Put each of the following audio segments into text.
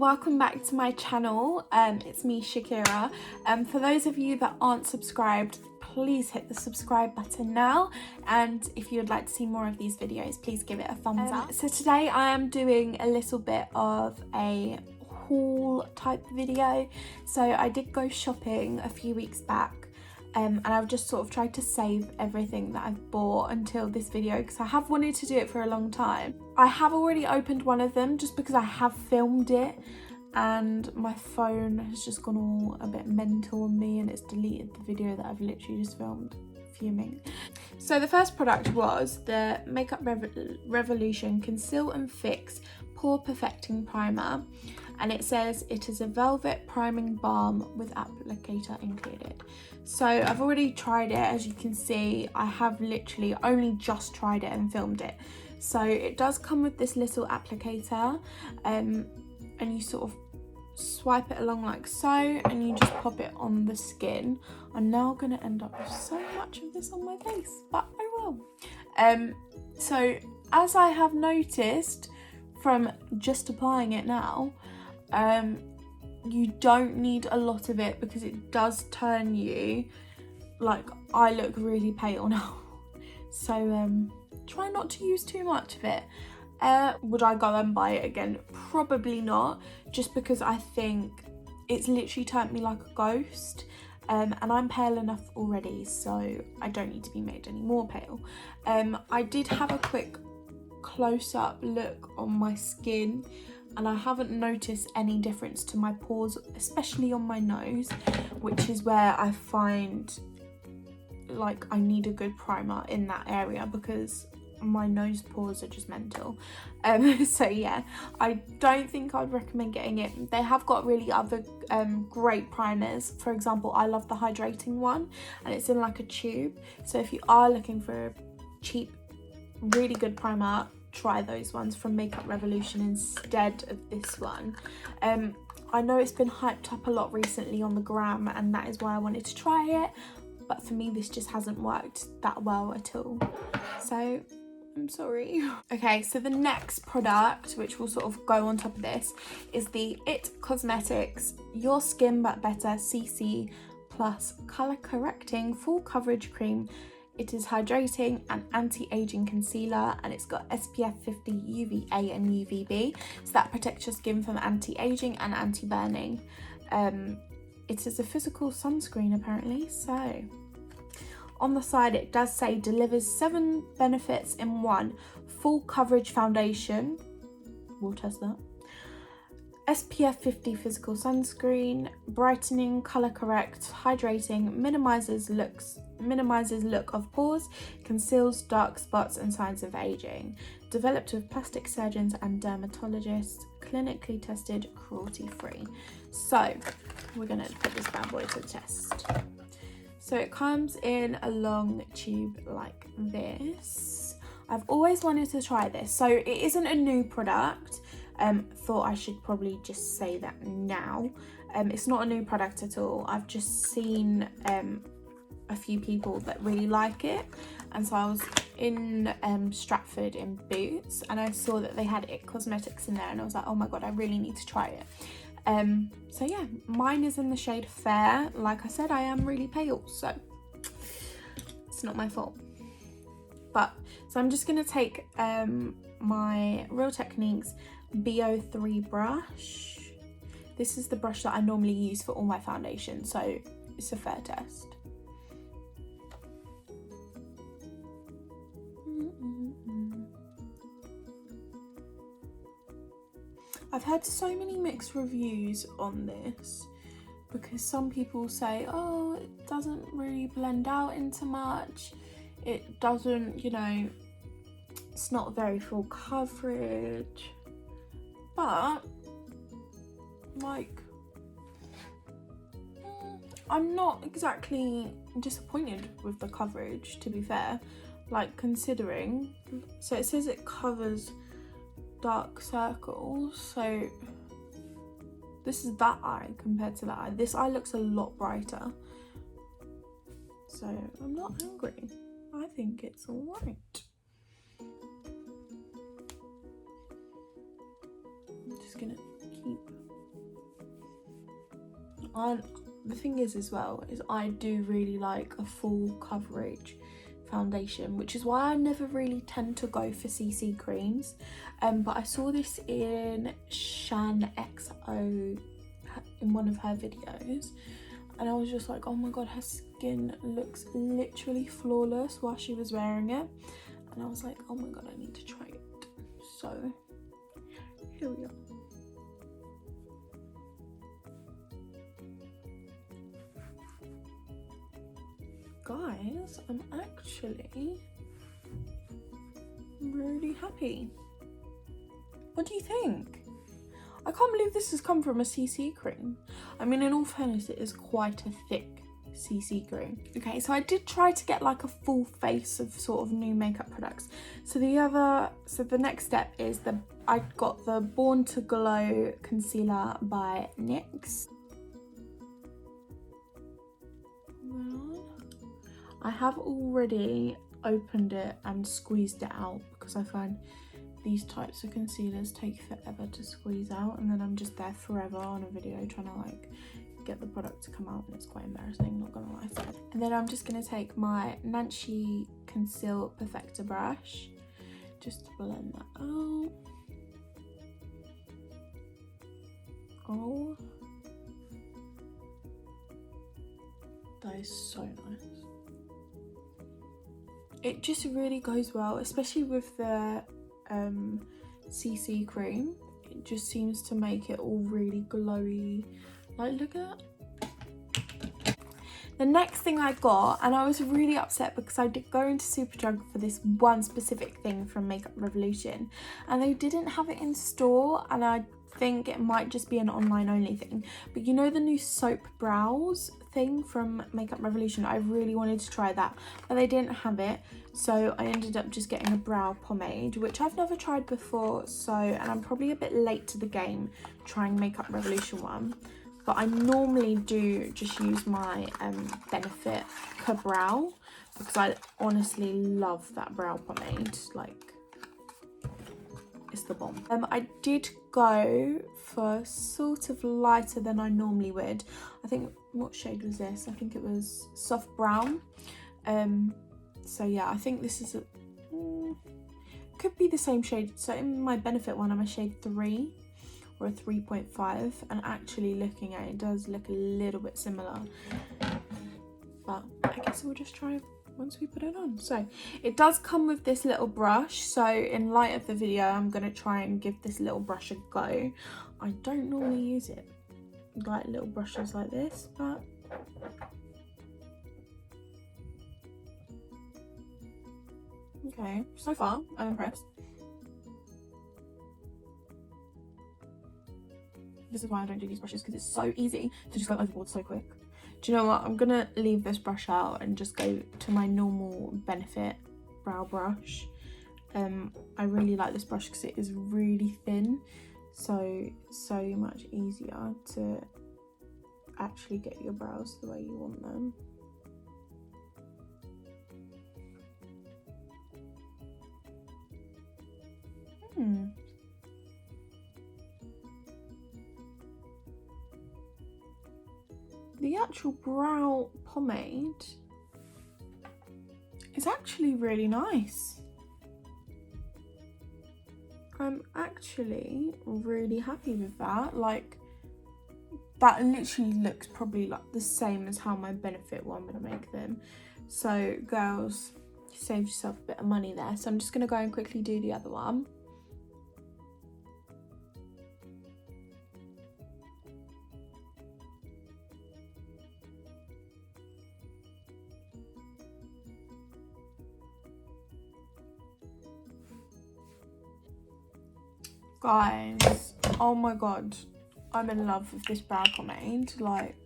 welcome back to my channel. It's me, Shakira. For those of you that aren't subscribed, please hit the subscribe button now, and if you would like to see more of these videos, please give it a thumbs up. So today I am doing a little bit of a haul type video. So I did go shopping a few weeks back, and I've just sort of tried to save everything that I've bought until this video because I have wanted to do it for a long time. I have already opened one of them just because I have filmed it and my phone has just gone all a bit mental on me and it's deleted the video that I've literally just filmed fuming. So the first product was the Makeup Revolution Conceal and Fix Pore Perfecting Primer, and it says it is a velvet priming balm with applicator included. So I've already tried it. As you can see, I have literally only just tried it and filmed it. So it does come with this little applicator, and you sort of swipe it along like so, and you just pop it on the skin. I'm now going to end up with so much of this on my face, but oh well. So as I have noticed from just applying it now, you don't need a lot of it because it does turn you, like, I look really pale now. So try not to use too much of it. Would I go and buy it again? Probably not, just because I think it's literally turned me like a ghost, and I'm pale enough already, so I don't need to be made any more pale. I did have a quick close-up look on my skin and I haven't noticed any difference to my pores, especially on my nose, which is where I find like I need a good primer in that area because my nose pores are just mental. So yeah, I don't think I'd recommend getting it. They have got really other great primers. For example, I love the hydrating one and it's in like a tube, so if you are looking for a cheap really good primer, try those ones from Makeup Revolution instead of this one. I know it's been hyped up a lot recently on the gram and that is why I wanted to try it, but for me this just hasn't worked that well at all, so I'm sorry. Okay, so the next product, which will sort of go on top of this, is the IT Cosmetics Your Skin But Better CC Plus Color Correcting Full Coverage Cream. It is hydrating and anti-aging concealer, and it's got SPF 50 UVA and UVB, so that protects your skin from anti-aging and anti-burning. It is a physical sunscreen apparently. So on the side it does say delivers 7 benefits in one: full coverage foundation, we'll test that, SPF 50 physical sunscreen, brightening, color correct, hydrating, minimizes look of pores, conceals dark spots and signs of aging. Developed with plastic surgeons and dermatologists, clinically tested, cruelty free. So we're gonna put this bad boy to the test. So it comes in a long tube like this. I've always wanted to try this. So it isn't a new product. Thought I should probably just say that now. It's not a new product at all. I've just seen a few people that really like it, and so I was in Stratford in Boots and I saw that they had IT Cosmetics in there and I was like, oh my god, I really need to try it. So yeah, mine is in the shade Fair. Like I said, I am really pale, so it's not my fault. But so I'm just gonna take my Real Techniques BO3 brush. This is the brush that I normally use for all my foundation, so it's a fair test. I've had so many mixed reviews on this because some people say, oh, it doesn't really blend out into much, it doesn't, you know, it's not very full coverage, but like I'm not exactly disappointed with the coverage, to be fair, like considering. So it says it covers dark circles, so this is that eye compared to that eye. This eye looks a lot brighter, so I'm not angry. I think it's all right. I'm just gonna keep And the thing is as well, is I do really like a full coverage foundation, which is why I never really tend to go for CC creams. But I saw this in Shan XO in one of her videos, and I was just like, oh my god, her skin looks literally flawless while she was wearing it, and I was like, oh my god, I need to try it. So here we are. Guys, I'm actually really happy. What do you think? I can't believe this has come from a CC cream. I mean, in all fairness, it is quite a thick CC cream. Okay, so I did try to get like a full face of sort of new makeup products. So the next step is I got the Born to Glow concealer by NYX. I have already opened it and squeezed it out because I find these types of concealers take forever to squeeze out, and then I'm just there forever on a video trying to like get the product to come out, and it's quite embarrassing, not gonna lie. And then I'm just gonna take my Nancy Conceal Perfector brush just to blend that out. Oh, that is so nice. It just really goes well, especially with the CC cream. It just seems to make it all really glowy. Like, look at that. The next thing I got, and I was really upset because I did go into Superdrug for this one specific thing from Makeup Revolution, and they didn't have it in store, and I think it might just be an online only thing. But you know the new soap brows thing from Makeup Revolution? I really wanted to try that, but they didn't have it, so I ended up just getting a brow pomade, which I've never tried before, and I'm probably a bit late to the game trying Makeup Revolution one. But I normally do just use my Benefit Ka-Brow because I honestly love that brow pomade. Like, it's the bomb. I did go for sort of lighter than I normally would. I think, what shade was this? I think it was soft brown. So yeah, I think this is could be the same shade. So in my Benefit one, I'm a shade 3 or a 3.5, and actually looking at it, does look a little bit similar. But I guess we'll just try it once we put it on. So it does come with this little brush, so in light of the video I'm going to try and give this little brush a go. I don't normally use it like little brushes like this, but okay, so far I'm impressed. This is why I don't do these brushes, because it's so easy to just go overboard so quick. Do you know what? I'm gonna leave this brush out and just go to my normal Benefit brow brush. I really like this brush because it is really thin, so much easier to actually get your brows the way you want them. The actual brow pomade is actually really nice. I'm actually really happy with that. Like, that literally looks probably like the same as how my Benefit one would make them. So girls, you saved yourself a bit of money there. So I'm just gonna go and quickly do the other one. Guys, oh my god, I'm in love with this brow pomade. Like,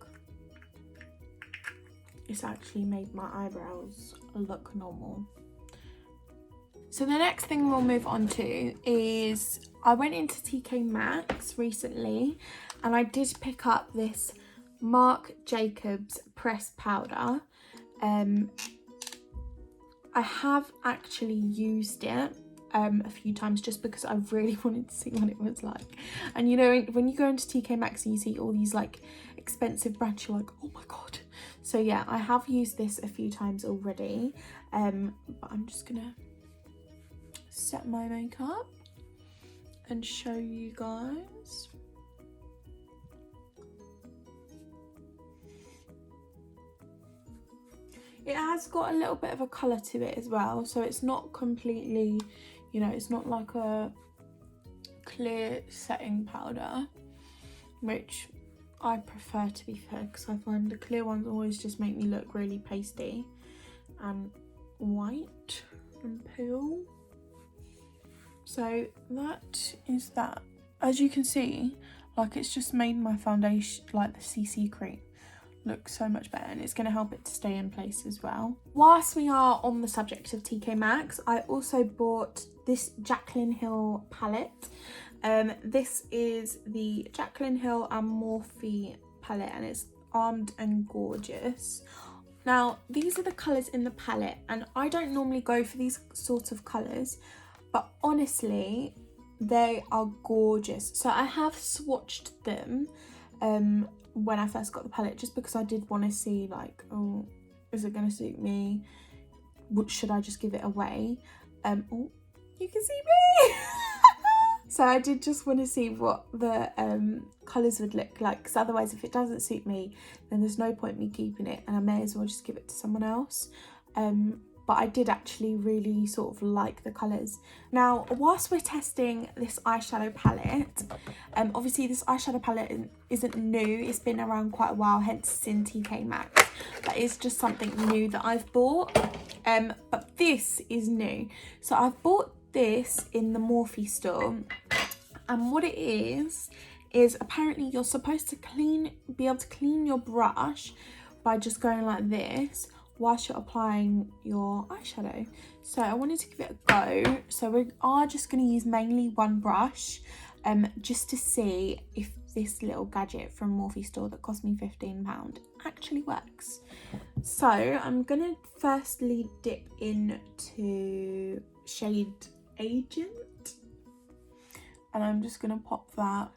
it's actually made my eyebrows look normal. So the next thing we'll move on to is, I went into TK Maxx recently and I did pick up this Marc Jacobs pressed powder. I have actually used it a few times just because I really wanted to see what it was like. And you know, when you go into TK Maxx and you see all these like expensive brand, you're like, oh my god. So yeah, I have used this a few times already, but I'm just gonna set my makeup and show you guys. It has got a little bit of a colour to it as well, so it's not completely, you know, it's not like a clear setting powder, which I prefer, to be fair, because I find the clear ones always just make me look really pasty and white and pale. So that is that. As you can see, like, it's just made my foundation, like the CC cream, look so much better, and it's going to help it to stay in place as well. Whilst we are on the subject of TK Maxx, I also bought this Jaclyn Hill palette. This is the Jaclyn Hill and Morphe palette, and it's Armed and Gorgeous. Now, these are the colours in the palette, and I don't normally go for these sorts of colours, but honestly, they are gorgeous. So I have swatched them when I first got the palette, just because I did want to see, like, oh, is it going to suit me? Should I just give it away? Oh, you can see me! So I did just want to see what the colours would look like, because otherwise, if it doesn't suit me, then there's no point me keeping it, and I may as well just give it to someone else. But I did actually really sort of like the colours. Now, whilst we're testing this eyeshadow palette, obviously this eyeshadow palette isn't new. It's been around quite a while, hence it's in TK Maxx. But it's just something new that I've bought. But this is new. So I've bought this in the Morphe store. And what it is apparently you're supposed to be able to clean your brush by just going like this whilst you're applying your eyeshadow. So I wanted to give it a go. So we are just going to use mainly one brush, just to see if this little gadget from Morphe store that cost me £15 actually works. So I'm going to firstly dip into shade Agent, and I'm just going to pop that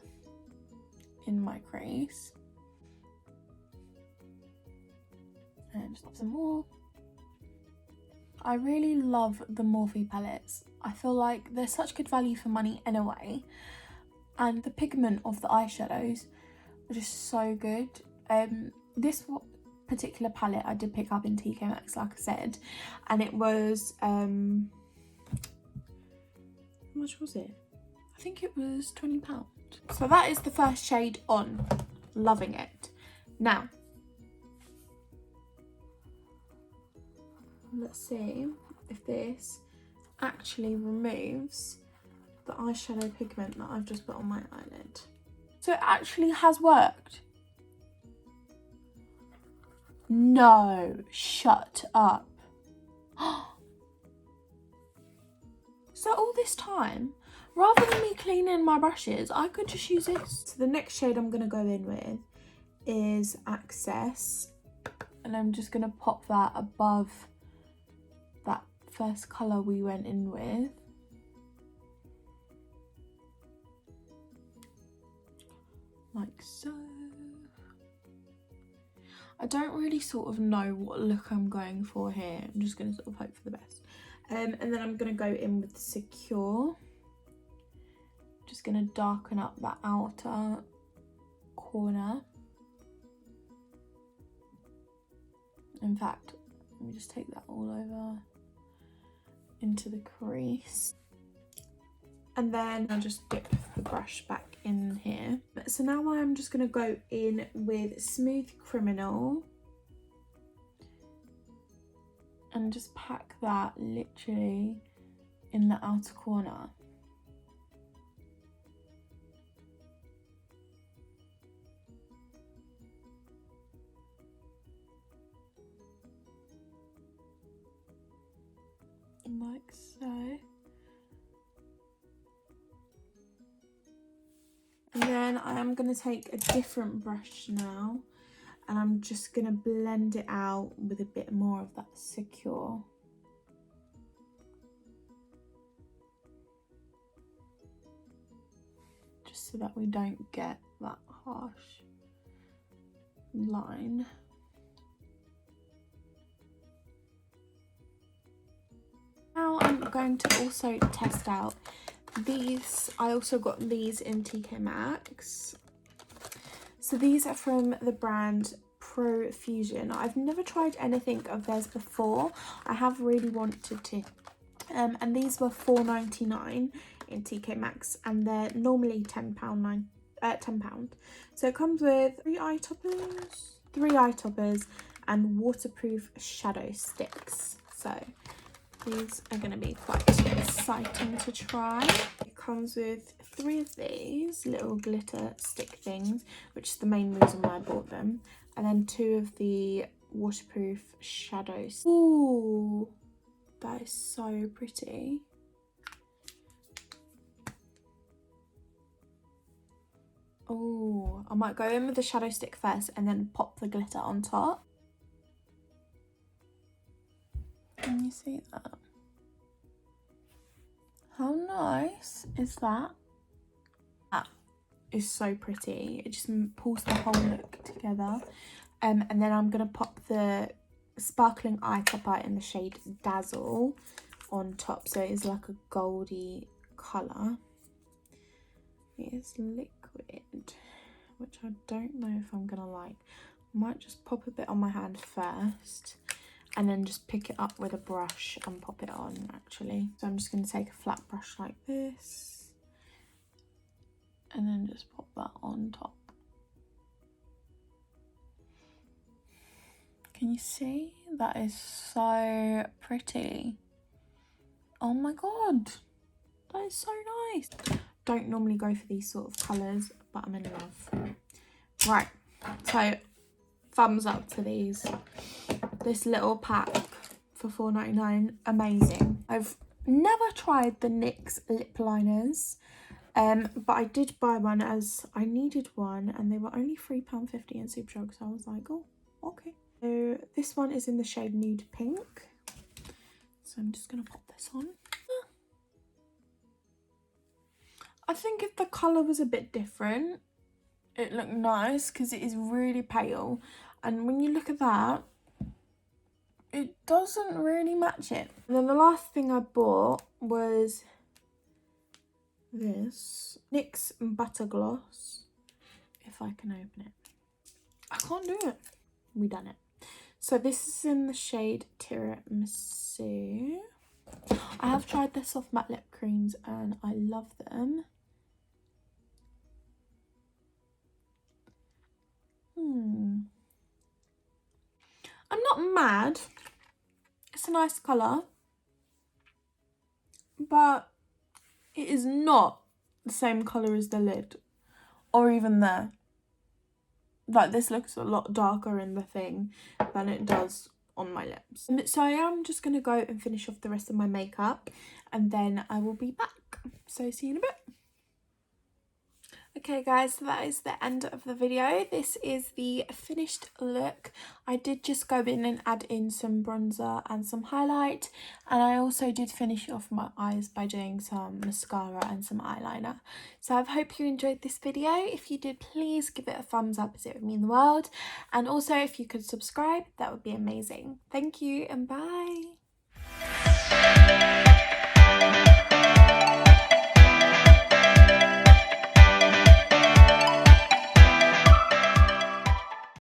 in my crease. And just pop some more. I really love the Morphe palettes. I feel like they're such good value for money anyway, and the pigment of the eyeshadows are just so good. This particular palette I did pick up in TK Maxx, like I said, and it was how much was it? I think it was £20. So that is the first shade on. Loving it. Now, let's see if this actually removes the eyeshadow pigment that I've just put on my eyelid. So it actually has worked. No, shut up. So all this time, rather than me cleaning my brushes, I could just use this. So the next shade I'm going to go in with is Access. And I'm just going to pop that above that first colour we went in with. Like so. I don't really sort of know what look I'm going for here. I'm just going to sort of hope for the best. And then I'm going to go in with Secure. Just going to darken up that outer corner. In fact, let me just take that all over into the crease. And then I'll just dip the brush back in here. So now I'm just going to go in with Smooth Criminal. And just pack that literally in the outer corner. Like so. And then I am going to take a different brush now, and I'm just going to blend it out with a bit more of that Secure. Just so that we don't get that harsh line. Now I'm going to also test out these. I also got these in TK Maxx. So these are from the brand Profusion. I've never tried anything of theirs before. I have really wanted to. And these were £4.99 in TK Maxx, and they're normally £10. So it comes with three eye toppers and waterproof shadow sticks. So these are going to be quite exciting to try. It comes with 3 of these little glitter stick things, which is the main reason why I bought them, and then 2 of the waterproof shadows. Ooh, that is so pretty. Oh, I might go in with the shadow stick first and then pop the glitter on top. Can you see that? How nice is that? That is so pretty. It just pulls the whole look together. And then I'm going to pop the sparkling eye topper in the shade Dazzle on top. So it's like a goldy colour. It is liquid, which I don't know if I'm going to like. I might just pop a bit on my hand first, and then just pick it up with a brush and pop it on actually. So I'm just going to take a flat brush like this and then just pop that on top. Can you see? That is so pretty. Oh my god, that is so nice. Don't normally go for these sort of colours, but I'm in love. Right, so thumbs up to these. This little pack for £4.99, amazing. I've never tried the NYX lip liners, but I did buy one as I needed one, and they were only £3.50 in Superdrug, so I was like, oh, okay. So this one is in the shade Nude Pink, so I'm just gonna pop this on. I think if the colour was a bit different, it looked nice, because it is really pale, and when you look at that, it doesn't really match it. And then the last thing I bought was this NYX Butter Gloss. If I can open it. I can't do it. We done it. So this is in the shade Tiramisu. I have tried their soft matte lip creams and I love them. I'm not mad. It's a nice colour, but it is not the same colour as the lid, or even there. Like, this looks a lot darker in the thing than it does on my lips. So I am just going to go and finish off the rest of my makeup, and then I will be back. So see you in a bit. Okay guys, so that is the end of the video. This is the finished look. I did just go in and add in some bronzer and some highlight, and I also did finish off my eyes by doing some mascara and some eyeliner. So I hope you enjoyed this video. If you did, please give it a thumbs up, as it would mean the world. And also if you could subscribe, that would be amazing. Thank you and bye.